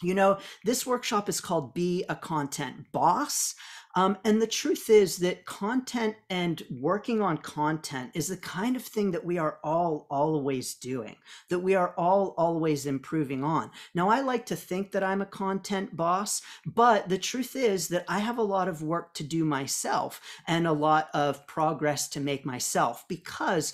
You know, this workshop is called Be a Content Boss. And the truth is that content and working on content is the kind of thing that we are all always doing, that we are all always improving on. Now, I like to think that I'm a content boss, but the truth is that I have a lot of work to do myself and a lot of progress to make myself, because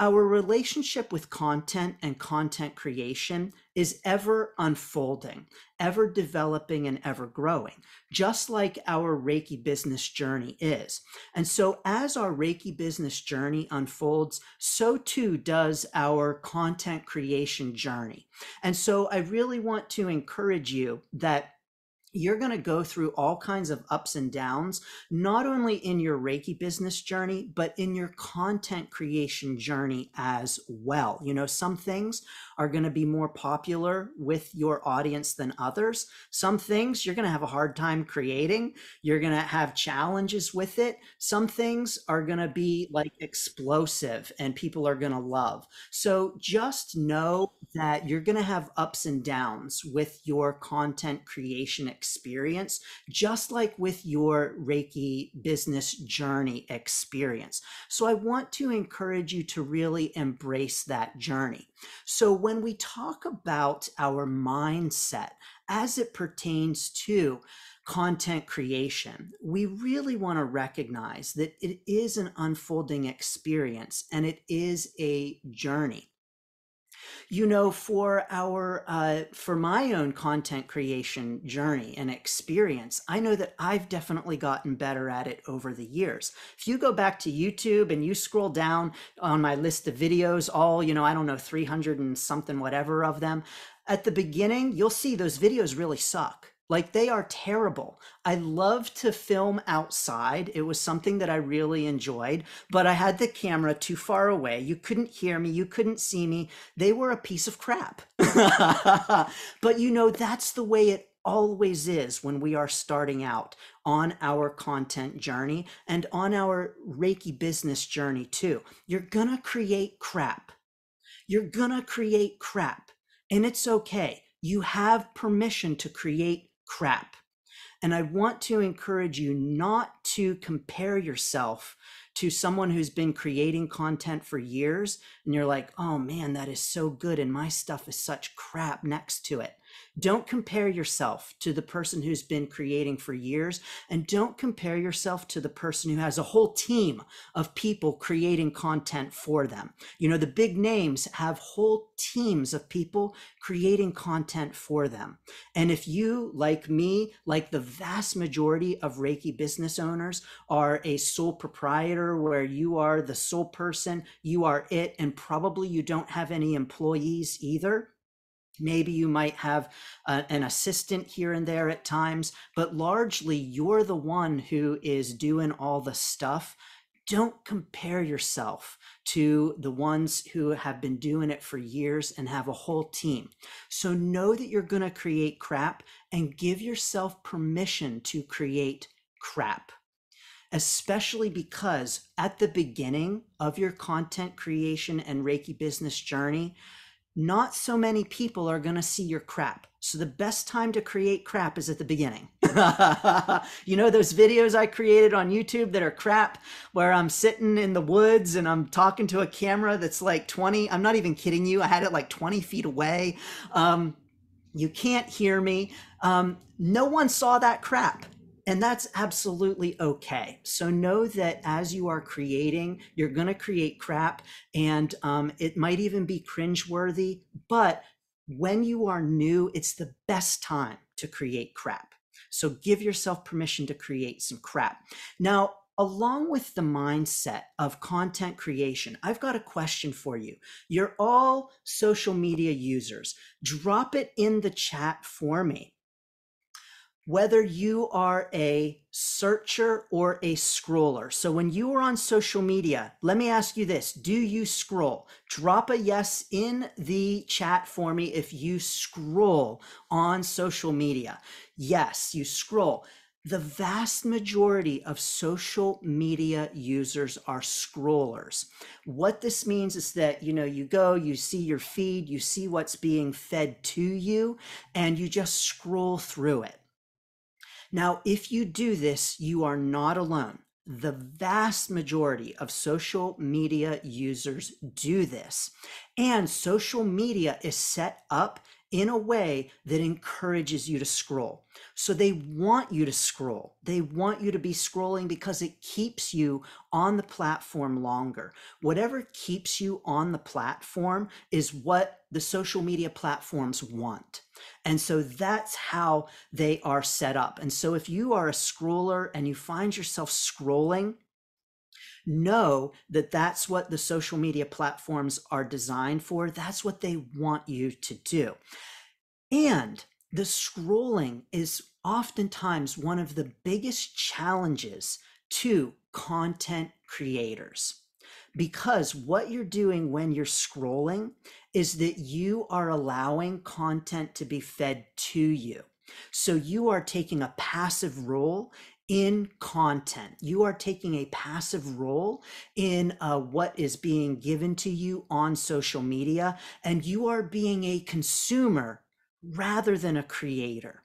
our relationship with content and content creation is ever unfolding, ever developing, and ever growing, just like our Reiki business journey is. And so, as our Reiki business journey unfolds, so too does our content creation journey. And so, I really want to encourage you that you're going to go through all kinds of ups and downs, not only in your Reiki business journey, but in your content creation journey as well. You know, some things are going to be more popular with your audience than others. Some things you're going to have a hard time creating. You're going to have challenges with it. Some things are going to be like explosive and people are going to love. So just know that you're going to have ups and downs with your content creation experience, just like with your Reiki business journey experience. So I want to encourage you to really embrace that journey. So when we talk about our mindset as it pertains to content creation, we really want to recognize that it is an unfolding experience and it is a journey. You know, for my own content creation journey and experience, I know that I've definitely gotten better at it over the years. If you go back to YouTube and you scroll down on my list of videos, all, you know, I don't know, 300 and something whatever of them, at the beginning you'll see those videos really suck. Like, they are terrible. I love to film outside. It was something that I really enjoyed, but I had the camera too far away. You couldn't hear me. You couldn't see me. They were a piece of crap. But you know, that's the way it always is when we are starting out on our content journey and on our Reiki business journey too. You're gonna create crap. You're gonna create crap, and it's okay. You have permission to create crap. And I want to encourage you not to compare yourself to someone who's been creating content for years and you're like, oh man, that is so good and my stuff is such crap next to it. Don't compare yourself to the person who's been creating for years, and don't compare yourself to the person who has a whole team of people creating content for them. You know, the big names have whole teams of people creating content for them. And if you, like me, like the vast majority of Reiki business owners, are a sole proprietor where you are the sole person, you are it, and probably you don't have any employees either. Maybe you might have an assistant here and there at times, but largely you're the one who is doing all the stuff. Don't compare yourself to the ones who have been doing it for years and have a whole team. So know that you're going to create crap and give yourself permission to create crap, especially because at the beginning of your content creation and Reiki business journey, not so many people are going to see your crap. So the best time to create crap is at the beginning. You know, those videos I created on YouTube that are crap, where I'm sitting in the woods and I'm talking to a camera that's like 20, I'm not even kidding you, I had it like 20 feet away. You can't hear me. No one saw that crap. And that's absolutely okay. So know that as you are creating, you're going to create crap, and it might even be cringeworthy. But when you are new, it's the best time to create crap. So give yourself permission to create some crap. Now, along with the mindset of content creation, I've got a question for you. You're all social media users. Drop it in the chat for me. Whether you are a searcher or a scroller. So when you are on social media, let me ask you this. Do you scroll? Drop a yes in the chat for me if you scroll on social media. Yes, you scroll. The vast majority of social media users are scrollers. What this means is that, you go, you see your feed, you see what's being fed to you, and you just scroll through it. Now, if you do this, you are not alone. The vast majority of social media users do this. And social media is set up in a way that encourages you to scroll. So they want you to scroll. They want you to be scrolling because it keeps you on the platform longer. Whatever keeps you on the platform is what the social media platforms want. And so that's how they are set up. And so if you are a scroller and you find yourself scrolling, know that that's what the social media platforms are designed for. That's what they want you to do. And the scrolling is oftentimes one of the biggest challenges to content creators. Because what you're doing when you're scrolling is that you are allowing content to be fed to you. So you are taking a passive role in content. You are taking a passive role in what is being given to you on social media, and you are being a consumer rather than a creator.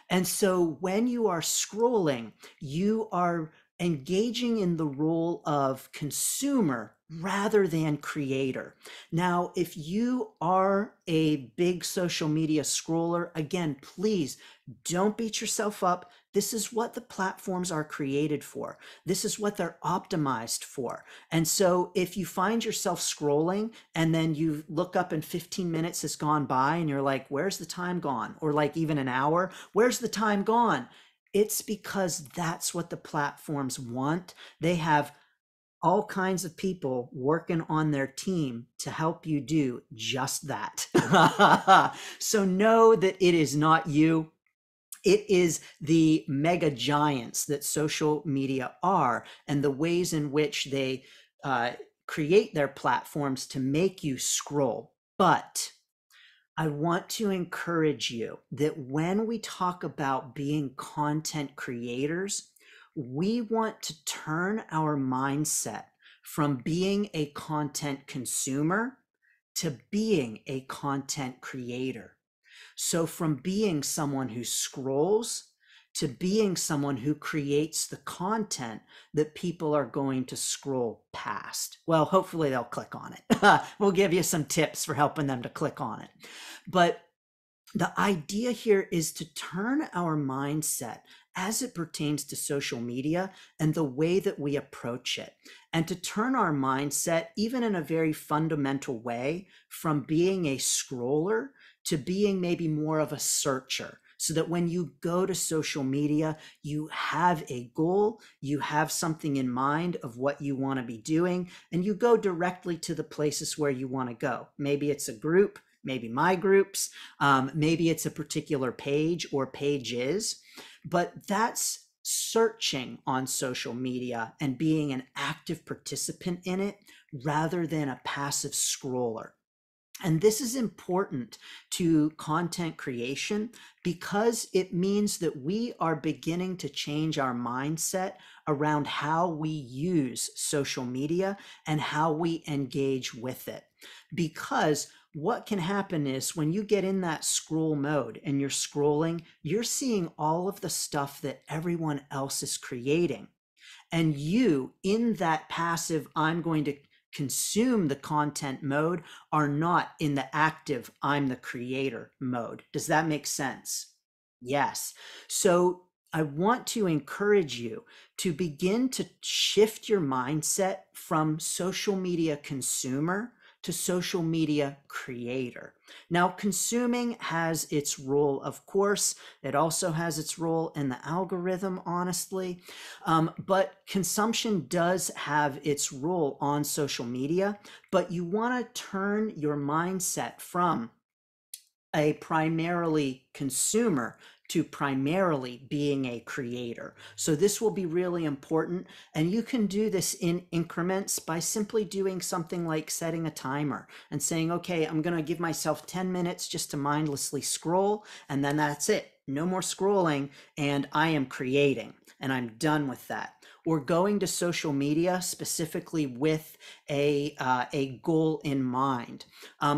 And so when you are scrolling, you are engaging in the role of consumer rather than creator. Now, if you are a big social media scroller, again, please don't beat yourself up. This is what the platforms are created for. This is what they're optimized for. And so if you find yourself scrolling and then you look up and 15 minutes has gone by and you're like, where's the time gone? Or like even an hour, where's the time gone? It's because that's what the platforms want. They have all kinds of people working on their team to help you do just that. So know that it is not you. It is the mega giants that social media are and the ways in which they create their platforms to make you scroll. But I want to encourage you that when we talk about being content creators, we want to turn our mindset from being a content consumer to being a content creator. So from being someone who scrolls to being someone who creates the content that people are going to scroll past. Well, hopefully they'll click on it. We'll give you some tips for helping them to click on it. But the idea here is to turn our mindset as it pertains to social media and the way that we approach it, and to turn our mindset, even in a very fundamental way, from being a scroller to being maybe more of a searcher. So that when you go to social media, you have a goal, you have something in mind of what you want to be doing, and you go directly to the places where you want to go. Maybe it's a group, maybe my groups, maybe it's a particular page or pages, but that's searching on social media and being an active participant in it rather than a passive scroller. And this is important to content creation because it means that we are beginning to change our mindset around how we use social media and how we engage with it. Because what can happen is when you get in that scroll mode and you're scrolling, you're seeing all of the stuff that everyone else is creating. And you, in that passive, I'm going to consume the content mode, are not in the active, I'm the creator mode. Does that make sense? Yes. So I want to encourage you to begin to shift your mindset from social media consumer to social media creator. Now, consuming has its role, of course. It also has its role in the algorithm, honestly. But consumption does have its role on social media, but you want to turn your mindset from a primarily consumer to primarily being a creator. So this will be really important. And you can do this in increments by simply doing something like setting a timer and saying, okay, I'm going to give myself 10 minutes just to mindlessly scroll. And then that's it. No more scrolling. And I am creating and I'm done with that. Or going to social media specifically with a goal in mind.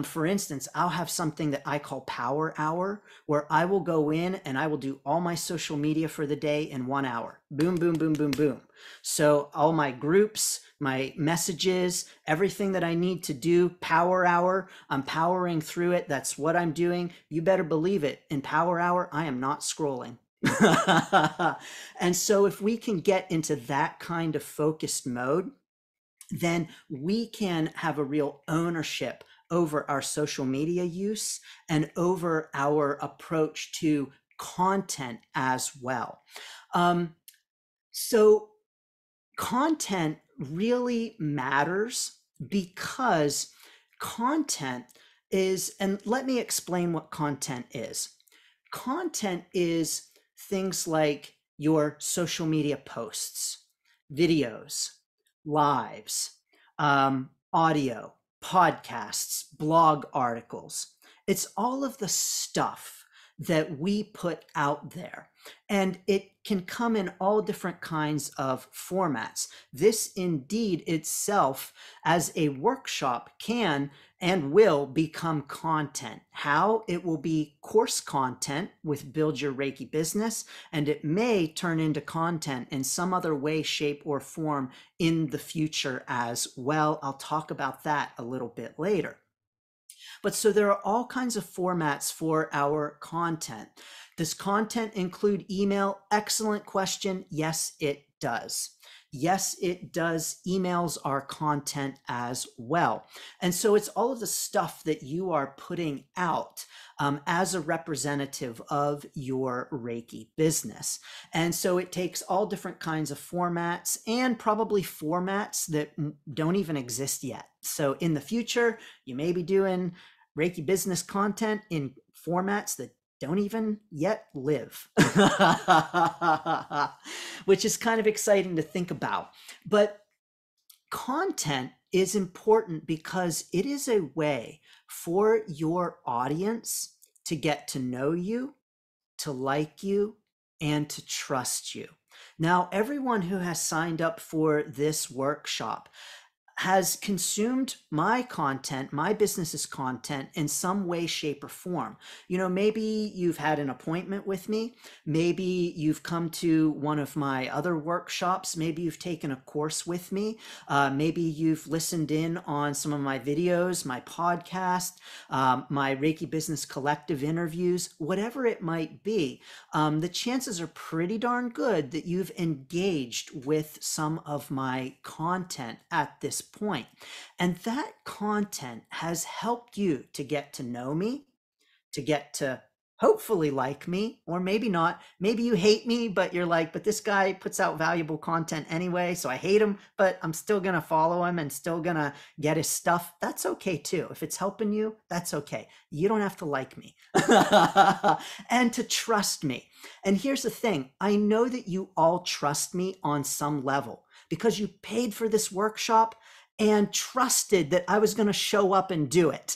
For instance, I'll have something that I call Power Hour, where I will go in and I will do all my social media for the day in 1 hour. Boom, boom, boom, boom, boom. So all my groups, my messages, everything that I need to do, Power Hour, I'm powering through it. That's what I'm doing. You better believe it. In Power Hour, I am not scrolling. And so if we can get into that kind of focused mode, then we can have a real ownership over our social media use and over our approach to content as well. So content really matters because content is, and let me explain what content is. Content is things like your social media posts, videos, lives, audio, podcasts, blog articles. It's all of the stuff that we put out there. And it can come in all different kinds of formats. This indeed itself, as a workshop, can and will become content. How? It will be course content with Build Your Reiki Business, and it may turn into content in some other way, shape, or form in the future as well. I'll talk about that a little bit later. But so there are all kinds of formats for our content. Does content include email? Excellent question. Yes, it does. Yes, it does. Emails are content as well. And so it's all of the stuff that you are putting out as a representative of your Reiki business. And so it takes all different kinds of formats and probably formats that don't even exist yet. So in the future, you may be doing Reiki business content in formats that don't even yet live, which is kind of exciting to think about. But content is important because it is a way for your audience to get to know you, to like you, and to trust you. Now, everyone who has signed up for this workshop has consumed my content, my business's content in some way, shape, or form. You know, maybe you've had an appointment with me. Maybe you've come to one of my other workshops. Maybe you've taken a course with me. Maybe you've listened in on some of my videos, my podcast, my Reiki Business Collective interviews, whatever it might be. The chances are pretty darn good that you've engaged with some of my content at this point. And that content has helped you to get to know me, to get to hopefully like me, or maybe not. Maybe you hate me, but you're like, but this guy puts out valuable content anyway, so I hate him, but I'm still gonna follow him and still gonna get his stuff. That's okay too. If it's helping you, that's okay. You don't have to like me and to trust me. And here's the thing, I know that you all trust me on some level because you paid for this workshop and trusted that I was going to show up and do it.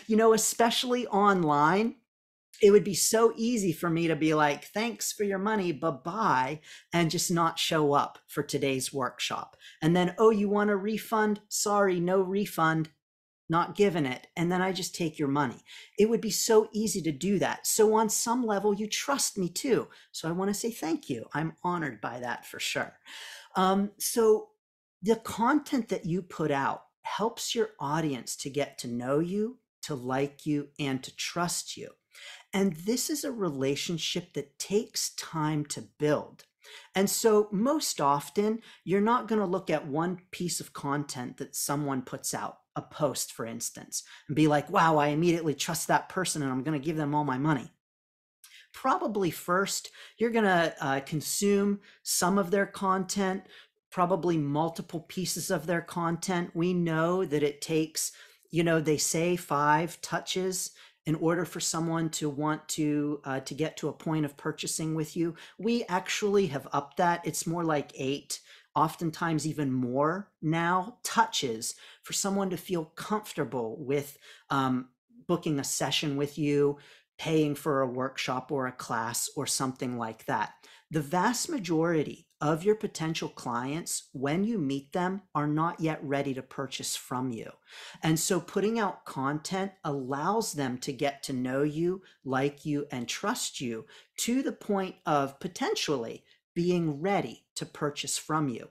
You know, especially online, it would be so easy for me to be like, thanks for your money, bye-bye, and just not show up for today's workshop. And then, oh, you want a refund? Sorry, no refund, not giving it. And then I just take your money. It would be so easy to do that. So on some level, you trust me too. So I want to say thank you. I'm honored by that for sure. So the content that you put out helps your audience to get to know you, to like you, and to trust you. And this is a relationship that takes time to build. And so most often, you're not going to look at one piece of content that someone puts out, a post, for instance, and be like, wow, I immediately trust that person and I'm going to give them all my money. Probably first, you're going to consume some of their content, probably multiple pieces of their content. We know that it takes, you know, they say 5 touches in order for someone to want to get to a point of purchasing with you. We actually have upped that. It's more like 8, oftentimes even more now, touches for someone to feel comfortable with booking a session with you, paying for a workshop or a class or something like that. The vast majority of your potential clients, when you meet them, are not yet ready to purchase from you. And so putting out content allows them to get to know you, like you, and trust you to the point of potentially being ready to purchase from you.